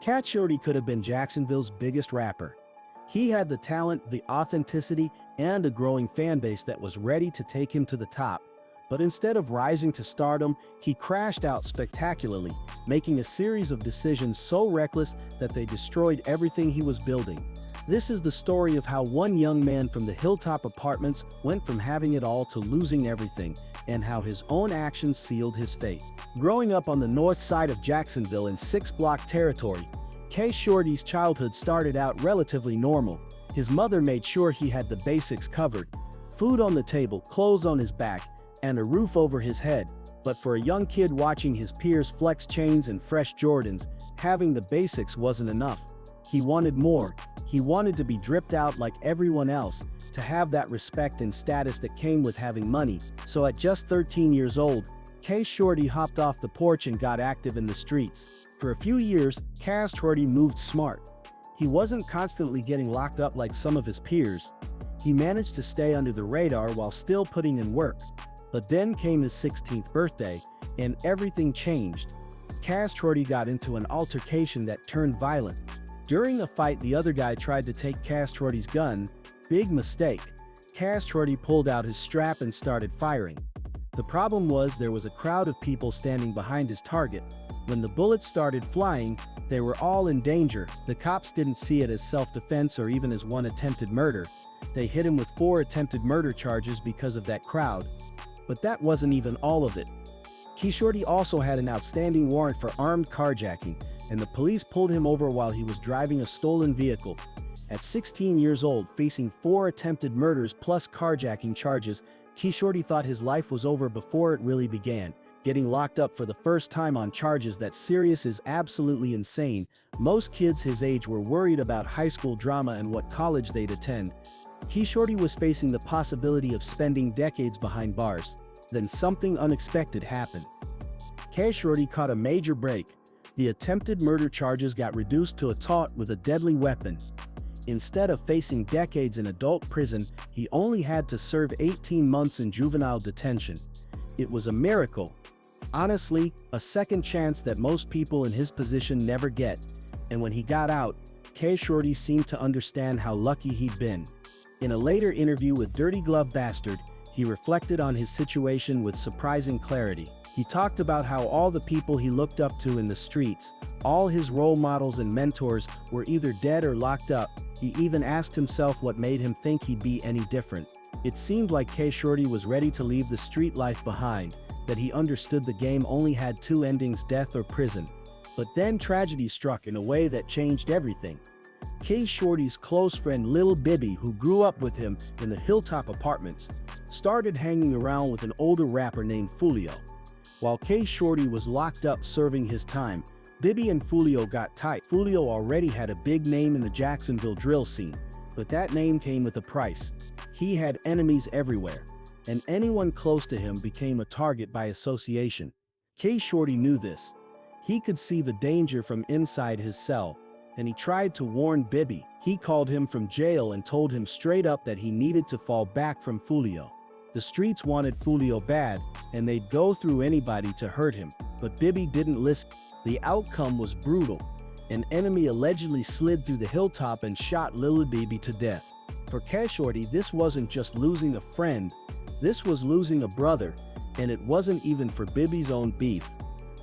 Cat Shorty could have been Jacksonville's biggest rapper. He had the talent, the authenticity, and a growing fan base that was ready to take him to the top. But instead of rising to stardom, he crashed out spectacularly, making a series of decisions so reckless that they destroyed everything he was building. This is the story of how one young man from the Hilltop Apartments went from having it all to losing everything, and how his own actions sealed his fate. Growing up on the north side of Jacksonville in 6-block territory, K. Shorty's childhood started out relatively normal. His mother made sure he had the basics covered: food on the table, clothes on his back, and a roof over his head. But for a young kid watching his peers flex chains and fresh Jordans, having the basics wasn't enough. He wanted more. He wanted to be dripped out like everyone else, to have that respect and status that came with having money. So at just 13 years old, K. Shorty hopped off the porch and got active in the streets. For a few years, K. Shorty moved smart. He wasn't constantly getting locked up like some of his peers. He managed to stay under the radar while still putting in work. But then came his 16th birthday, and everything changed. K. Shorty got into an altercation that turned violent. During the fight, the other guy tried to take K. Shorty's gun. Big mistake. K. Shorty pulled out his strap and started firing. The problem was there was a crowd of people standing behind his target. When the bullets started flying, they were all in danger. The cops didn't see it as self-defense or even as one attempted murder. They hit him with 4 attempted murder charges because of that crowd. But that wasn't even all of it. K. Shorty also had an outstanding warrant for armed carjacking, and the police pulled him over while he was driving a stolen vehicle. At 16 years old, facing 4 attempted murders plus carjacking charges, K. Shorty thought his life was over before it really began. Getting locked up for the first time on charges that serious is absolutely insane. Most kids his age were worried about high school drama and what college they'd attend. K. Shorty was facing the possibility of spending decades behind bars. Then something unexpected happened. K. Shorty caught a major break. The attempted murder charges got reduced to assault with a deadly weapon. Instead of facing decades in adult prison, he only had to serve 18 months in juvenile detention. It was a miracle. Honestly, a second chance that most people in his position never get. And when he got out, K. Shorty seemed to understand how lucky he'd been. In a later interview with Dirty Glove Bastard, he reflected on his situation with surprising clarity. He talked about how all the people he looked up to in the streets, all his role models and mentors, were either dead or locked up. He even asked himself what made him think he'd be any different. It seemed like K. Shorty was ready to leave the street life behind, that he understood the game only had 2 endings: death or prison. But then tragedy struck in a way that changed everything. K. Shorty's close friend Lil Bibby, who grew up with him in the Hilltop Apartments, started hanging around with an older rapper named Foolio. While K. Shorty was locked up serving his time, Bibby and Foolio got tight. Foolio already had a big name in the Jacksonville drill scene, but that name came with a price. He had enemies everywhere, and anyone close to him became a target by association. K. Shorty knew this. He could see the danger from inside his cell, and he tried to warn Bibby. He called him from jail and told him straight up that he needed to fall back from Foolio. The streets wanted Foolio bad, and they'd go through anybody to hurt him, but Bibby didn't listen. The outcome was brutal. An enemy allegedly slid through the hilltop and shot Lil Bibby to death. For K. Shorty, this wasn't just losing a friend, this was losing a brother, and it wasn't even for Bibby's own beef.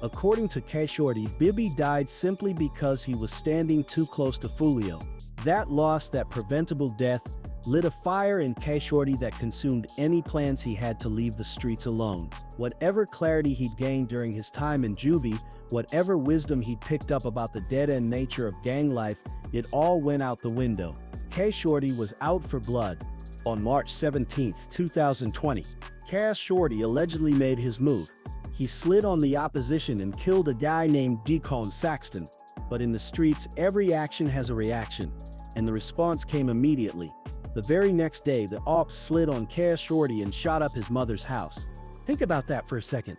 According to K. Shorty, Bibby died simply because he was standing too close to Foolio. That loss, that preventable death, lit a fire in K. Shorty that consumed any plans he had to leave the streets alone. Whatever clarity he'd gained during his time in juvie, whatever wisdom he'd picked up about the dead-end nature of gang life, it all went out the window. K. Shorty was out for blood. On March 17, 2020, K. Shorty allegedly made his move. He slid on the opposition and killed a guy named Deacon Saxton. But in the streets, every action has a reaction, and the response came immediately. The very next day, the ops slid on K. Shorty and shot up his mother's house. Think about that for a second.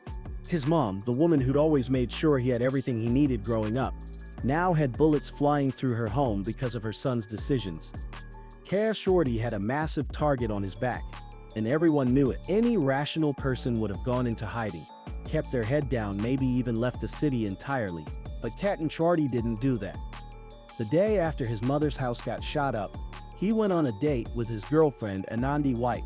His mom, the woman who'd always made sure he had everything he needed growing up, now had bullets flying through her home because of her son's decisions. K. Shorty had a massive target on his back, and everyone knew it. Any rational person would have gone into hiding, kept their head down, maybe even left the city entirely. But Cat and Shorty didn't do that. The day after his mother's house got shot up, he went on a date with his girlfriend, Anandi White.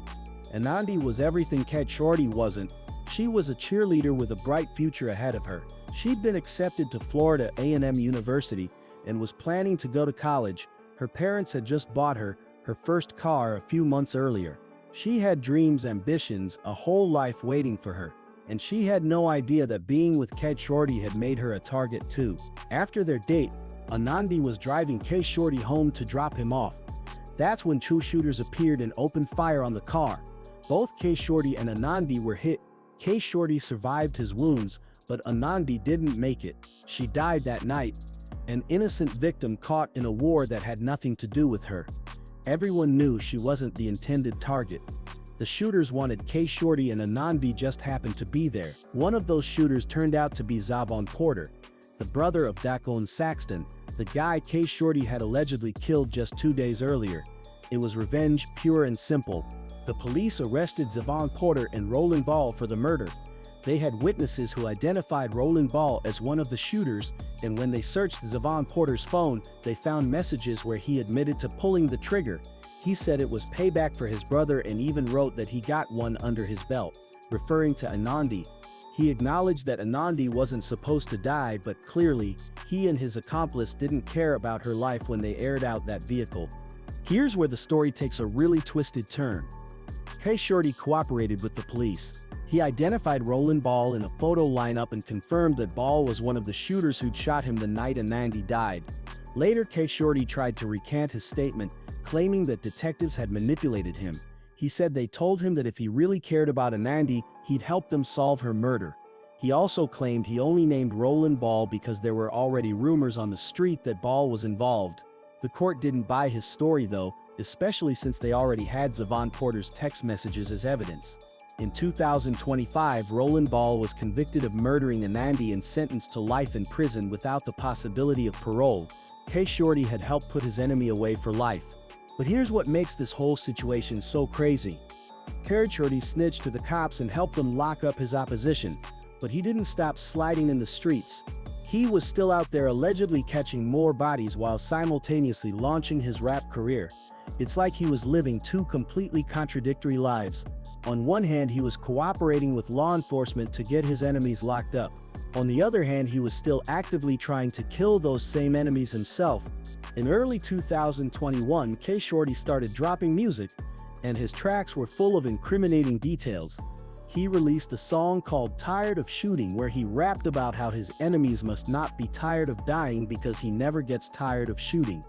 Anandi was everything Shordy wasn't. She was a cheerleader with a bright future ahead of her. She'd been accepted to Florida A&M University and was planning to go to college. Her parents had just bought her first car a few months earlier. She had dreams, ambitions, a whole life waiting for her. And she had no idea that being with Shordy had made her a target too. After their date, Anandi was driving Shordy home to drop him off. That's when two shooters appeared and opened fire on the car. Both Shordy and Anandi were hit. Shordy survived his wounds, but Anandi didn't make it. She died that night, an innocent victim caught in a war that had nothing to do with her. Everyone knew she wasn't the intended target. The shooters wanted Shordy and Anandi just happened to be there. One of those shooters turned out to be Zavon Porter, the brother of Daquan Saxton, the guy Shordy had allegedly killed just 2 days earlier. It was revenge, pure and simple. The police arrested Zavon Porter and Roland Ball for the murder. They had witnesses who identified Roland Ball as one of the shooters, and when they searched Zavon Porter's phone, they found messages where he admitted to pulling the trigger. He said it was payback for his brother and even wrote that he got one under his belt, referring to Anandi. He acknowledged that Anandi wasn't supposed to die, but clearly, he and his accomplice didn't care about her life when they aired out that vehicle. Here's where the story takes a really twisted turn. Shordy cooperated with the police. He identified Roland Ball in a photo lineup and confirmed that Ball was one of the shooters who'd shot him the night Anandi died. Later, Shordy tried to recant his statement, claiming that detectives had manipulated him. He said they told him that if he really cared about Anandi, he'd help them solve her murder. He also claimed he only named Roland Ball because there were already rumors on the street that Ball was involved. The court didn't buy his story though, especially since they already had Zavon Porter's text messages as evidence. In 2025, Roland Ball was convicted of murdering Anandi and sentenced to life in prison without the possibility of parole. Shordy had helped put his enemy away for life. But here's what makes this whole situation so crazy. Shordy snitched to the cops and helped them lock up his opposition, but he didn't stop sliding in the streets. He was still out there allegedly catching more bodies while simultaneously launching his rap career. It's like he was living two completely contradictory lives. On one hand, he was cooperating with law enforcement to get his enemies locked up. On the other hand, he was still actively trying to kill those same enemies himself. In early 2021, Shordy started dropping music, and his tracks were full of incriminating details. He released a song called Tired of Shooting where he rapped about how his enemies must not be tired of dying because he never gets tired of shooting.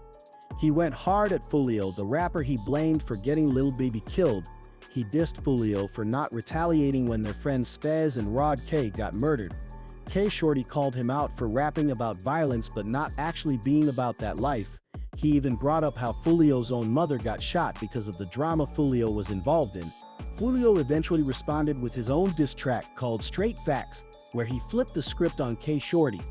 He went hard at Foolio, the rapper he blamed for getting Lil Baby killed. He dissed Foolio for not retaliating when their friends Spez and Rod K got murdered. Shordy called him out for rapping about violence but not actually being about that life. He even brought up how Foolio's own mother got shot because of the drama Foolio was involved in. Foolio eventually responded with his own diss track called Straight Facts, where he flipped the script on Shordy.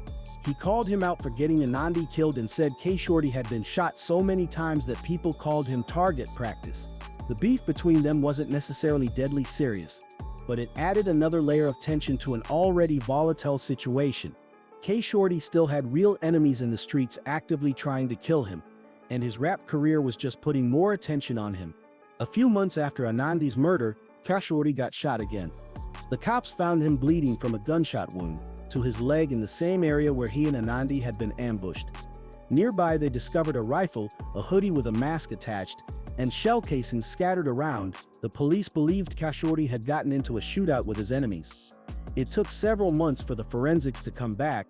He called him out for getting Anandi killed and said Shordy had been shot so many times that people called him target practice. The beef between them wasn't necessarily deadly serious, but it added another layer of tension to an already volatile situation. Shordy still had real enemies in the streets actively trying to kill him, and his rap career was just putting more attention on him. A few months after Anandi's murder, Shordy got shot again. The cops found him bleeding from a gunshot wound to his leg in the same area where he and Anandi had been ambushed. Nearby, they discovered a rifle, a hoodie with a mask attached, and shell casings scattered around. The police believed Shordy had gotten into a shootout with his enemies. It took several months for the forensics to come back,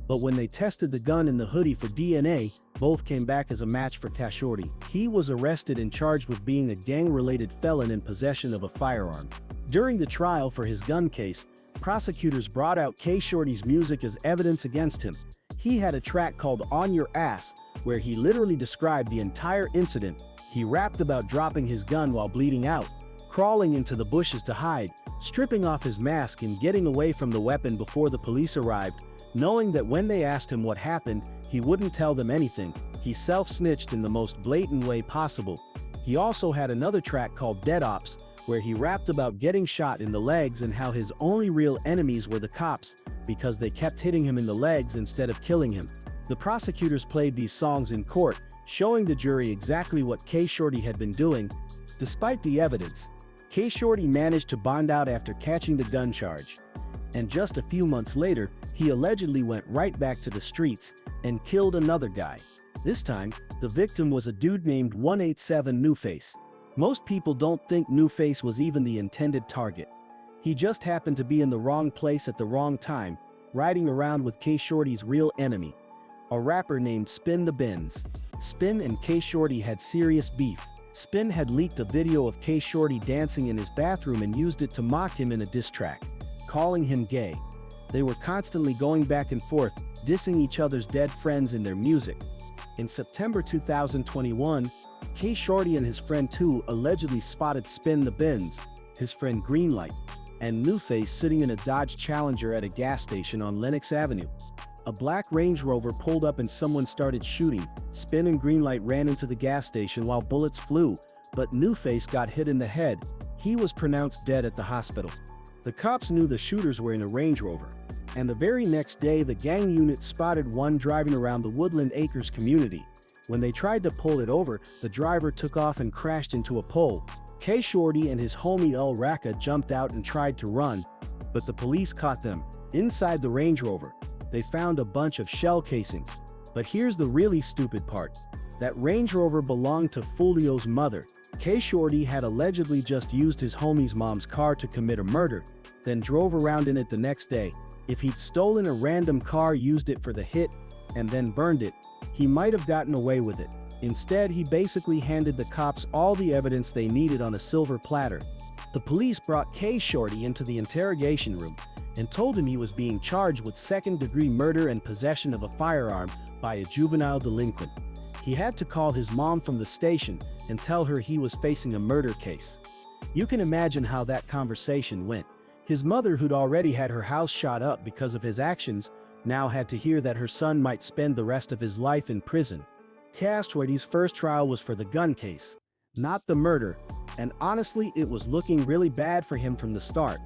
but when they tested the gun and the hoodie for DNA, both came back as a match for Shordy. He was arrested and charged with being a gang-related felon in possession of a firearm. During the trial for his gun case, prosecutors brought out Shordy's music as evidence against him. He had a track called On Your Ass, where he literally described the entire incident. He rapped about dropping his gun while bleeding out, crawling into the bushes to hide, stripping off his mask and getting away from the weapon before the police arrived. Knowing that when they asked him what happened, he wouldn't tell them anything, he self-snitched in the most blatant way possible. He also had another track called Dead Ops, where he rapped about getting shot in the legs and how his only real enemies were the cops, because they kept hitting him in the legs instead of killing him. The prosecutors played these songs in court, showing the jury exactly what Shordy had been doing. Despite the evidence, Shordy managed to bond out after catching the gun charge. And just a few months later, he allegedly went right back to the streets and killed another guy. This time, the victim was a dude named 187 Newface. Most people don't think Newface was even the intended target. He just happened to be in the wrong place at the wrong time, riding around with Shordy's real enemy, a rapper named Spin the Benz. Spin and Shordy had serious beef. Spin had leaked a video of Shordy dancing in his bathroom and used it to mock him in a diss track, calling him gay. They were constantly going back and forth, dissing each other's dead friends in their music. In September 2021, Shordy and his friend 2 allegedly spotted Spin the Benz, his friend Greenlight, and Newface sitting in a Dodge Challenger at a gas station on Lenox Avenue. A black Range Rover pulled up and someone started shooting. Spin and Greenlight ran into the gas station while bullets flew, but Newface got hit in the head. He was pronounced dead at the hospital. The cops knew the shooters were in a Range Rover, and the very next day the gang unit spotted one driving around the Woodland Acres community. When they tried to pull it over, the driver took off and crashed into a pole. Shordy and his homie El Raka jumped out and tried to run, but the police caught them. Inside the Range Rover, they found a bunch of shell casings. But here's the really stupid part. That Range Rover belonged to Foolio's mother. Shordy had allegedly just used his homie's mom's car to commit a murder, then drove around in it the next day. If he'd stolen a random car, used it for the hit, and then burned it, he might have gotten away with it. Instead, he basically handed the cops all the evidence they needed on a silver platter. The police brought Shordy into the interrogation room and told him he was being charged with second-degree murder and possession of a firearm by a juvenile delinquent. He had to call his mom from the station and tell her he was facing a murder case. You can imagine how that conversation went. His mother, who'd already had her house shot up because of his actions, now had to hear that her son might spend the rest of his life in prison. Shordy's first trial was for the gun case, not the murder, and honestly, it was looking really bad for him from the start.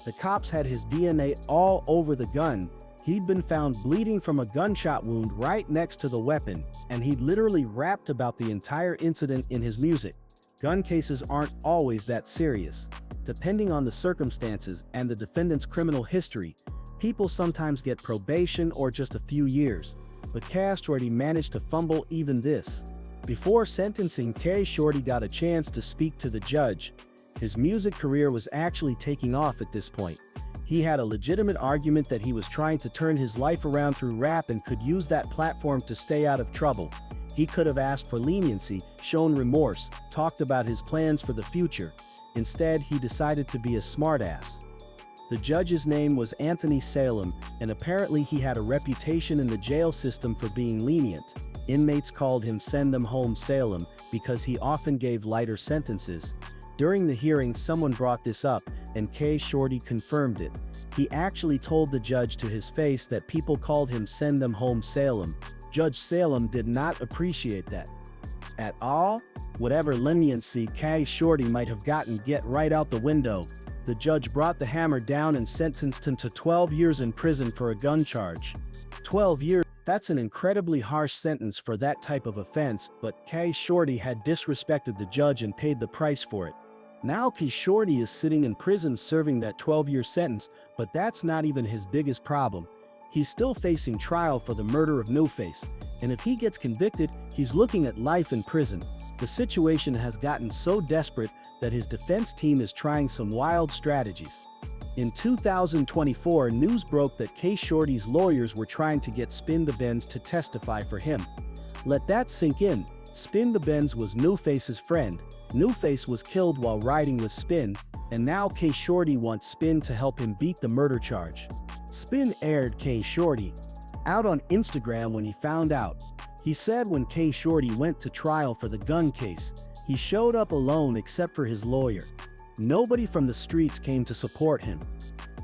The cops had his DNA all over the gun. He'd been found bleeding from a gunshot wound right next to the weapon, and he'd literally rapped about the entire incident in his music. Gun cases aren't always that serious. Depending on the circumstances and the defendant's criminal history, people sometimes get probation or just a few years. But Shordy managed to fumble even this. Before sentencing, Shordy got a chance to speak to the judge. His music career was actually taking off at this point. He had a legitimate argument that he was trying to turn his life around through rap and could use that platform to stay out of trouble. He could have asked for leniency, shown remorse, talked about his plans for the future. Instead, he decided to be a smartass. The judge's name was Anthony Salem, and apparently he had a reputation in the jail system for being lenient. Inmates called him "Send Them Home Salem" because he often gave lighter sentences. During the hearing, someone brought this up, and Shordy confirmed it. He actually told the judge to his face that people called him "Send Them Home Salem." Judge Salem did not appreciate that at all. Whatever leniency Shordy might have gotten get right out the window. The judge brought the hammer down and sentenced him to 12 years in prison for a gun charge. 12 years, that's an incredibly harsh sentence for that type of offense, but Shordy had disrespected the judge and paid the price for it. Now Shordy is sitting in prison serving that 12-year sentence, but that's not even his biggest problem. He's still facing trial for the murder of Newface, and if he gets convicted, he's looking at life in prison. The situation has gotten so desperate that his defense team is trying some wild strategies. In 2024, news broke that Shordy's lawyers were trying to get Spin the Benz to testify for him. Let that sink in. Spin the Benz was Newface's friend. Newface was killed while riding with Spin, and now Shordy wants Spin to help him beat the murder charge. Spin aired Shordy out on Instagram when he found out. He said when Shordy went to trial for the gun case, he showed up alone except for his lawyer. Nobody from the streets came to support him.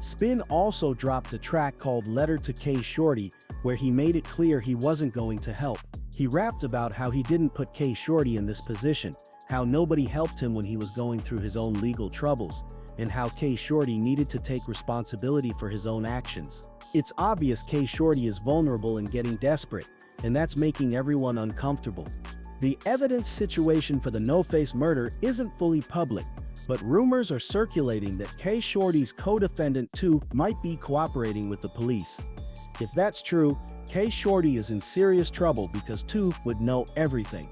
Spin also dropped a track called "Letter to Shordy," where he made it clear he wasn't going to help. He rapped about how he didn't put Shordy in this position, how nobody helped him when he was going through his own legal troubles, and how Shordy needed to take responsibility for his own actions. It's obvious Shordy is vulnerable and getting desperate. and that's making everyone uncomfortable. The evidence situation for the No-Face murder isn't fully public, but rumors are circulating that Shorty's co-defendant 2 might be cooperating with the police. If that's true, Shorty is in serious trouble because 2 would know everything.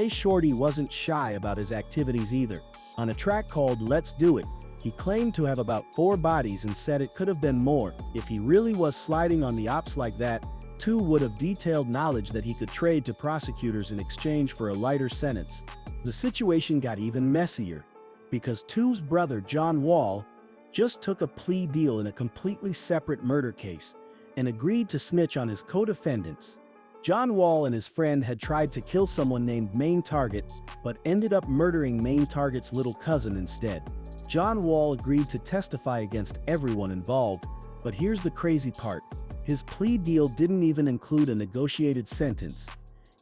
Shorty wasn't shy about his activities either. On a track called Let's Do It, he claimed to have about 4 bodies and said it could have been more. If he really was sliding on the ops like that, 2 would have detailed knowledge that he could trade to prosecutors in exchange for a lighter sentence. The situation got even messier, because 2's brother John Wall just took a plea deal in a completely separate murder case and agreed to snitch on his co-defendants. John Wall and his friend had tried to kill someone named Main Target, but ended up murdering Main Target's little cousin instead. John Wall agreed to testify against everyone involved, but here's the crazy part. His plea deal didn't even include a negotiated sentence.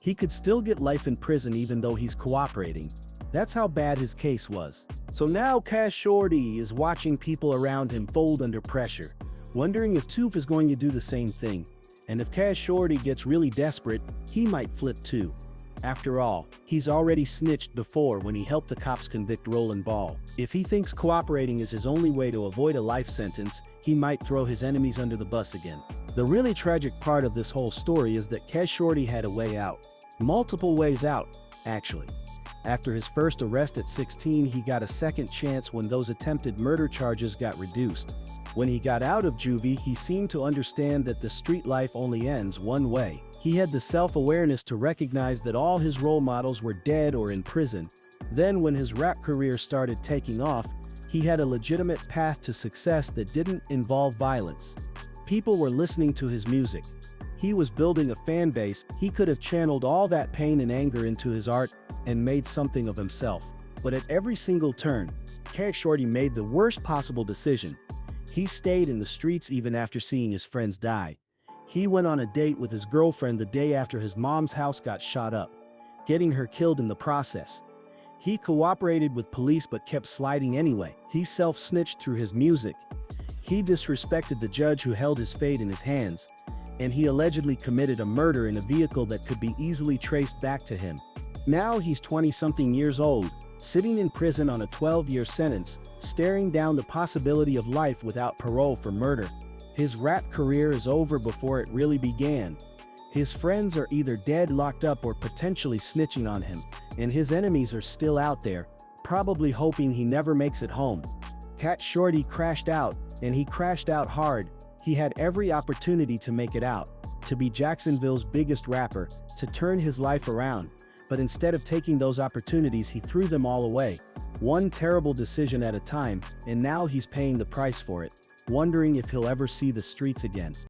He could still get life in prison even though he's cooperating. That's how bad his case was. So now Shorty is watching people around him fold under pressure, wondering if 2 is going to do the same thing. And if Shorty gets really desperate, he might flip too. After all, he's already snitched before when he helped the cops convict Roland Ball. If he thinks cooperating is his only way to avoid a life sentence, he might throw his enemies under the bus again. The really tragic part of this whole story is that Shorty had a way out. Multiple ways out, actually. After his first arrest at 16, he got a second chance when those attempted murder charges got reduced. When he got out of juvie, he seemed to understand that the street life only ends one way. He had the self-awareness to recognize that all his role models were dead or in prison. Then when his rap career started taking off, he had a legitimate path to success that didn't involve violence. People were listening to his music. He was building a fan base. He could have channeled all that pain and anger into his art and made something of himself. But at every single turn, Shorty made the worst possible decision. He stayed in the streets even after seeing his friends die. He went on a date with his girlfriend the day after his mom's house got shot up, getting her killed in the process. He cooperated with police but kept sliding anyway. He self-snitched through his music. He disrespected the judge who held his fate in his hands. And he allegedly committed a murder in a vehicle that could be easily traced back to him. Now he's 20-something years old, sitting in prison on a 12-year sentence, staring down the possibility of life without parole for murder. His rap career is over before it really began. His friends are either dead, locked up, or potentially snitching on him, and his enemies are still out there, probably hoping he never makes it home. Shorty crashed out, and he crashed out hard. He had every opportunity to make it out, to be Jacksonville's biggest rapper, to turn his life around. But instead of taking those opportunities, he threw them all away. One terrible decision at a time, and now he's paying the price for it, wondering if he'll ever see the streets again.